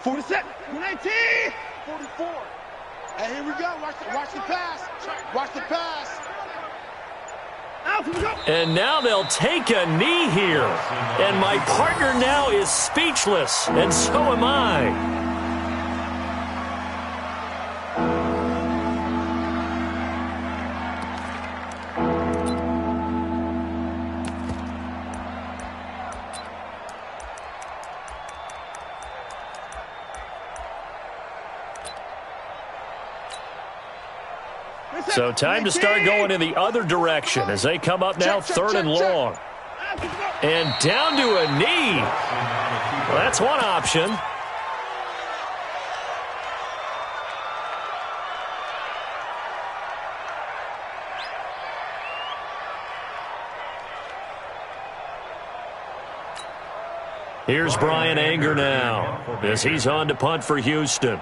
47, 19, 44. Hey, here we go. Watch the pass. Watch the pass. And now they'll take a knee here. And my partner now is speechless, and so am I. So time to start going in the other direction as they come up now, third and long. And down to a knee. Well, that's one option. Here's Brian Anger now as he's on to punt for Houston.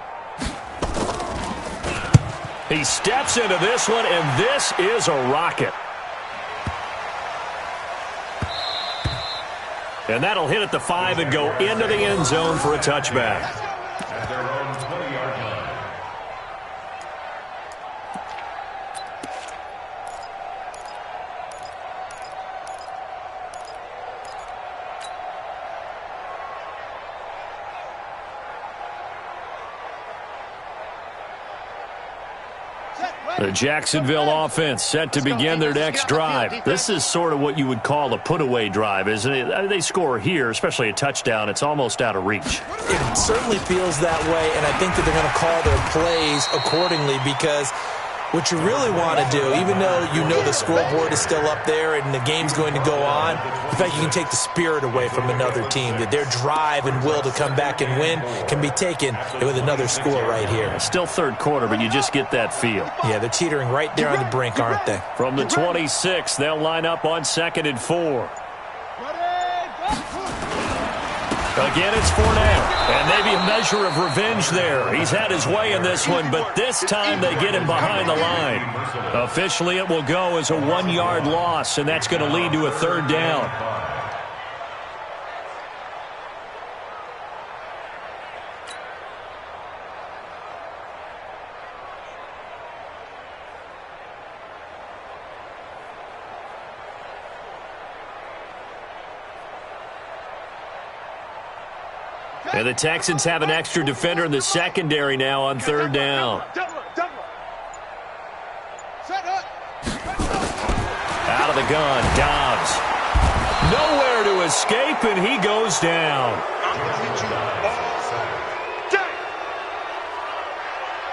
He steps into this one, and this is a rocket. And that'll hit at the 5 and go into the end zone for a touchback. At their own 20-yard line. The Jacksonville offense set to begin their next drive. This is sort of what you would call a put-away drive, isn't it? I mean, they score here, especially a touchdown. It's almost out of reach. It certainly feels that way, and I think that they're going to call their plays accordingly because what you really want to do, even though you know the scoreboard is still up there and the game's going to go on, in fact, you can take the spirit away from another team, that their drive and will to come back and win can be taken with another score right here. Still third quarter, but you just get that feel. Yeah, they're teetering right there on the brink, aren't they? From the 26, they'll line up on 2nd and 4. Again, it's Fournette, and maybe a measure of revenge there. He's had his way in this one, but this time they get him behind the line. Officially, it will go as a 1-yard loss, and that's going to lead to a 3rd down. And the Texans have an extra defender in the secondary now on 3rd down. Out of the gun, Dobbs. Nowhere to escape, and he goes down.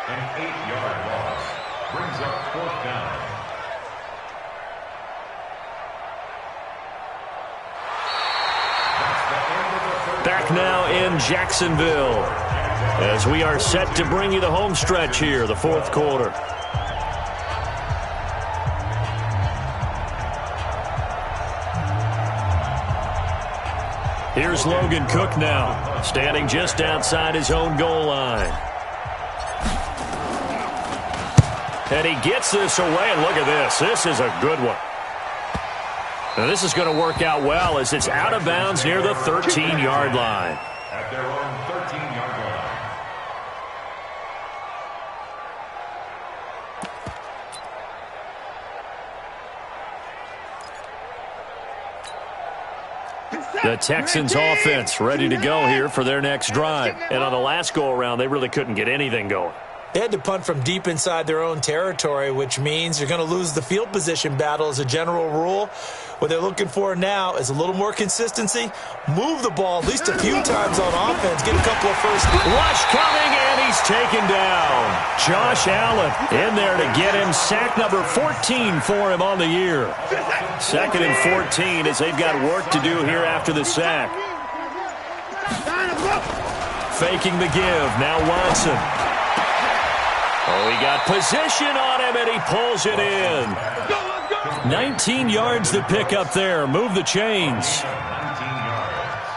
An 8-yard loss brings up 4th down. Back now in Jacksonville as we are set to bring you the home stretch here, the 4th quarter. Here's Logan Cook now, standing just outside his own goal line. And he gets this away, and look at this. This is a good one. Now, this is going to work out well as it's out of bounds near the 13-yard line. At their own 13-yard line. The Texans offense ready to go here for their next drive. And on the last go-around, they really couldn't get anything going. They had to punt from deep inside their own territory, which means you're going to lose the field position battle as a general rule. What they're looking for now is a little more consistency. Move the ball at least a few times on offense. Get a couple of first. Rush coming, and he's taken down. Josh Allen in there to get him. Sack number 14 for him on the year. 2nd and 14 as they've got work to do here after the sack. Faking the give. Now Watson. Oh, he got position on him, and he pulls it in. 19 yards to pick up there. Move the chains. 19 yards.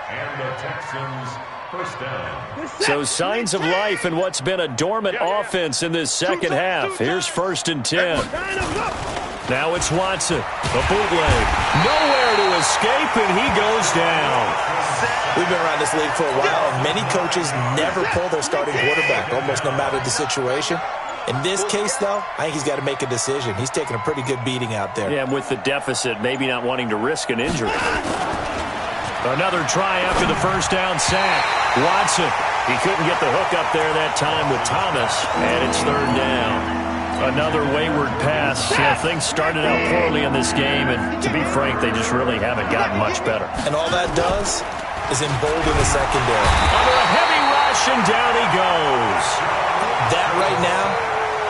And the Texans first down. So signs of life in what's been a dormant offense in this second half. Here's 1st and 10. Now it's Watson. A bootleg. Nowhere to escape, and he goes down. We've been around this league for a while, and many coaches never pull their starting quarterback, almost no matter the situation. In this case, though, I think he's got to make a decision. He's taking a pretty good beating out there. Yeah, with the deficit, maybe not wanting to risk an injury. Another try after the first down sack. Watson, he couldn't get the hook up there that time with Thomas, and it's third down. Another wayward pass. Yeah, things started out poorly in this game, and to be frank, they just really haven't gotten much better. And all that does is embolden the secondary. Under a heavy rush, and down he goes. That right now,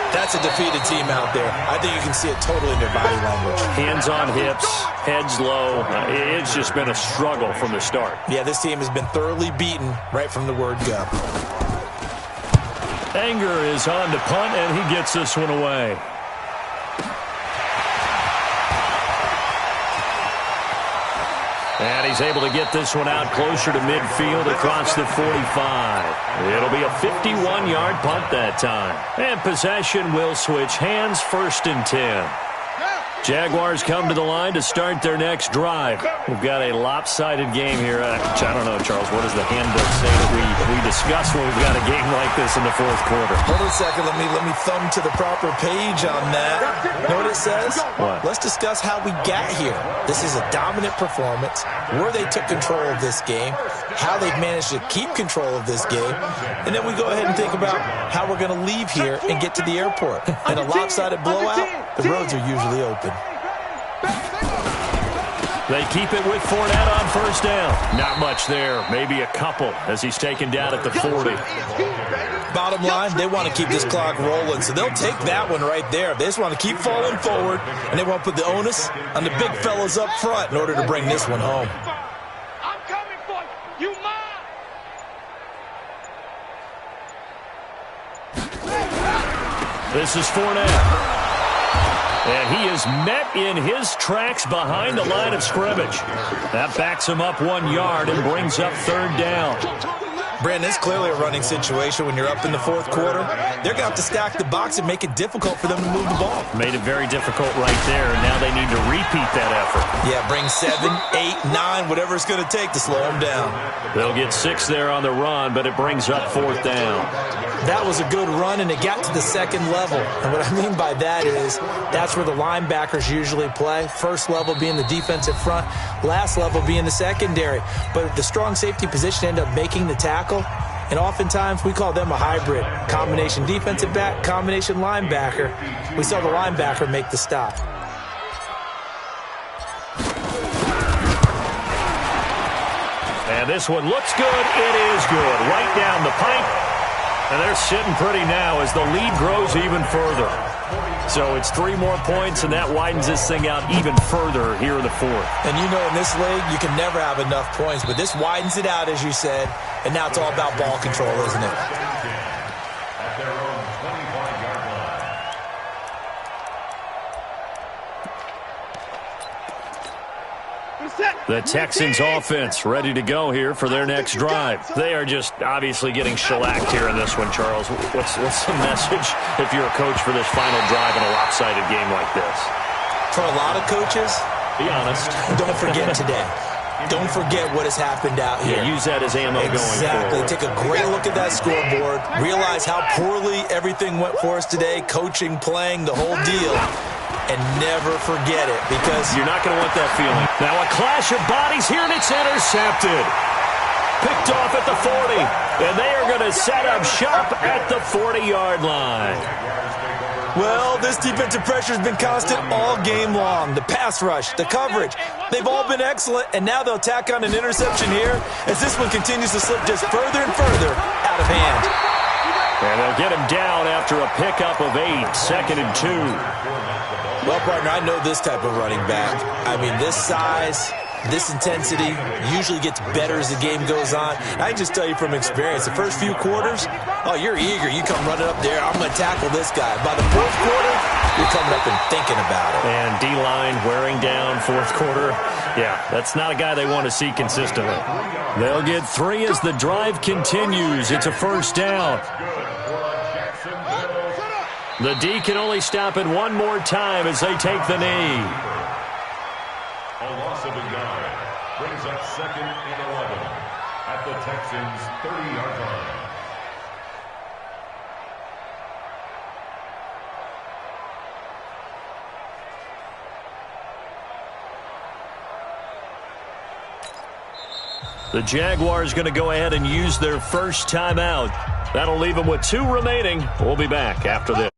that's a defeated team out there. I think you can see it totally in their body language. Hands on hips, heads low. It's just been a struggle from the start. Yeah, this team has been thoroughly beaten right from the word go. Anger is on to punt, and he gets this one away. And he's able to get this one out closer to midfield across the 45. It'll be a 51-yard punt that time. And possession will switch hands, 1st and 10. Jaguars come to the line to start their next drive. We've got a lopsided game here. I don't know, Charles, what does the handbook say that we discuss when we've got a game like this in the fourth quarter? Hold on a second. Let me thumb to the proper page on that. Know what it says? What? Let's discuss how we got here. This is a dominant performance, where they took control of this game, how they've managed to keep control of this game, and then we go ahead and think about how we're going to leave here and get to the airport. In a lopsided blowout, the roads are usually open. They keep it with Fournette on first down. Not much there. Maybe a couple as he's taken down at the 40. Bottom line, they want to keep this clock rolling, so they'll take that one right there. They just want to keep falling forward, and they want to put the onus on the big fellas up front in order to bring this one home. I'm coming for you. You mine. This is Fournette. And he is met in his tracks behind the line of scrimmage. That backs him up 1 yard and brings up third down. Brandon, it's clearly a running situation when you're up in the fourth quarter. They're going to have to stack the box and make it difficult for them to move the ball. Made it very difficult right there, and now they need to repeat that effort. Yeah, bring 7, 8, 9, whatever it's going to take to slow them down. They'll get 6 there on the run, but it brings up fourth down. That was a good run, and it got to the second level. And what I mean by that is that's where the linebackers usually play. First level being the defensive front, last level being the secondary. But the strong safety position ended up making the tackle. And oftentimes we call them a hybrid. Combination defensive back, combination linebacker. We saw the linebacker make the stop. And this one looks good. It is good. Right down the pipe. And they're sitting pretty now as the lead grows even further. So it's 3 more points, and that widens this thing out even further here in the fourth. And you know in this league, you can never have enough points, but this widens it out, as you said, and now it's all about ball control, isn't it? At their own 25-yard line. The Texans offense ready to go here for their next drive. They are just obviously getting shellacked here in this one, Charles. What's the message if you're a coach for this final drive in a lopsided game like this? For a lot of coaches, be honest. Don't forget today. Don't forget what has happened out here. Yeah, use that as ammo going forward. Exactly. Take a great look at that scoreboard. Realize how poorly everything went for us today, coaching, playing, the whole deal. And never forget it, because you're not going to want that feeling. Now a clash of bodies here, and it's intercepted. Picked off at the 40, and they are going to set up shop at the 40-yard line. Well, this defensive pressure has been constant all game long. The pass rush, the coverage, they've all been excellent, and now they'll tack on an interception here as this one continues to slip just further and further out of hand. And they'll get him down after a pickup of 8, 2nd and 2. Well, partner, I know this type of running back. I mean, this size, this intensity usually gets better as the game goes on. I can just tell you from experience, the first few quarters, oh, you're eager. You come running up there, I'm going to tackle this guy. By the fourth quarter, you're coming up and thinking about it. And D-line wearing down fourth quarter. Yeah, that's not a guy they want to see consistently. They'll get 3 as the drive continues. It's a first down. The D can only stop it one more time as they take the knee. A loss of a yard brings up 2nd and 11 at the Texans' 30-yard line. The Jaguars going to go ahead and use their first timeout. That'll leave them with 2 remaining. We'll be back after this.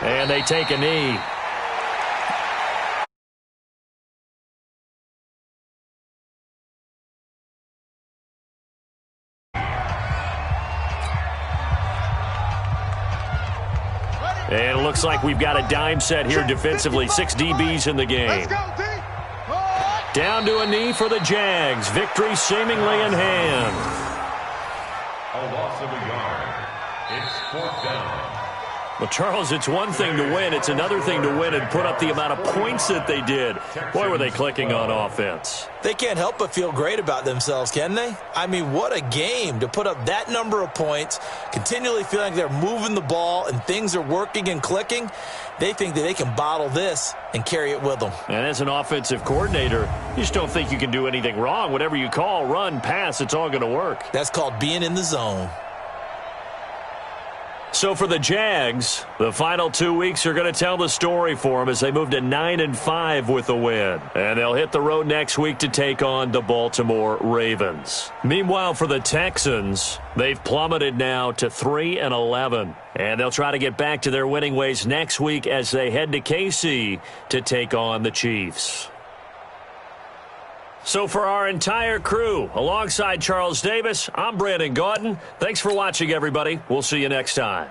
And they take a knee. And it looks like we've got a dime set here defensively. 6 DBs in the game. Down to a knee for the Jags. Victory seemingly in hand. A loss of a yard. It's 4th down. Well, Charles, it's one thing to win. It's another thing to win and put up the amount of points that they did. Boy, were they clicking on offense. They can't help but feel great about themselves, can they? I mean, what a game to put up that number of points, continually feeling like they're moving the ball and things are working and clicking. They think that they can bottle this and carry it with them. And as an offensive coordinator, you just don't think you can do anything wrong. Whatever you call, run, pass, it's all going to work. That's called being in the zone. So for the Jags, the final 2 weeks are going to tell the story for them as they move to 9-5 with a win. And they'll hit the road next week to take on the Baltimore Ravens. Meanwhile, for the Texans, they've plummeted now to 3-11. And they'll try to get back to their winning ways next week as they head to KC to take on the Chiefs. So for our entire crew, alongside Charles Davis, I'm Brandon Gaudin. Thanks for watching, everybody. We'll see you next time.